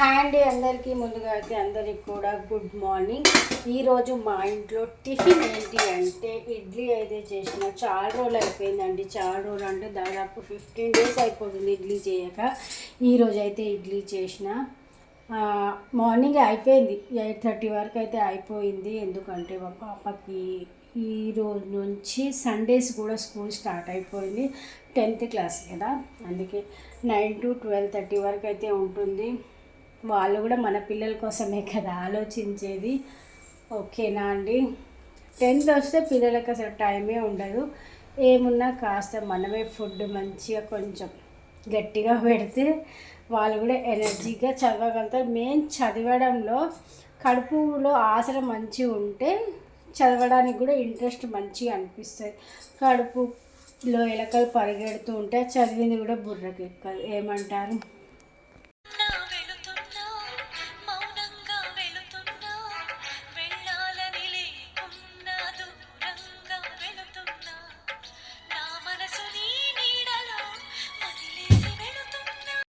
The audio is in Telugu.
హాయ్ అండి అందరికీ. ముందుగా అయితే అందరికి కూడా గుడ్ మార్నింగ్. ఈరోజు మా ఇంట్లో టిఫిన్ ఏంటి అంటే ఇడ్లీ అయితే చేసిన. చాలా రోజులు అయిపోయిందండి, చాలా రోజులు అంటే దాదాపు 15 days అయిపోతుంది ఇడ్లీ చేయక. ఈరోజు అయితే ఇడ్లీ చేసిన. మార్నింగ్ అయిపోయింది, 8:30 వరకు అయితే అయిపోయింది. ఎందుకంటే మా పాపకి ఈ రోజు నుంచి సండేస్ కూడా స్కూల్ స్టార్ట్ అయిపోయింది. 10th క్లాస్ కదా, అందుకే 9 to 12:30 వరకు అయితే ఉంటుంది. వాళ్ళు కూడా మన పిల్లల కోసమే కదా ఆలోచించేది. ఓకేనా అండి. 10th వస్తే పిల్లలకి అసలు టైమే ఉండదు. ఏమున్నా కాస్త మనమే ఫుడ్ మంచిగా కొంచెం గట్టిగా పెడితే వాళ్ళు కూడా ఎనర్జీగా చదవగలుగుతారు. మెయిన్ చదవడంలో కడుపులో ఆసరం మంచిగా ఉంటే చదవడానికి కూడా ఇంట్రెస్ట్ మంచిగా అనిపిస్తుంది. కడుపులో ఎలకలు పరిగెడుతూ ఉంటే చదివింది కూడా బుర్రకి ఎక్కదు. ఏమంటారు?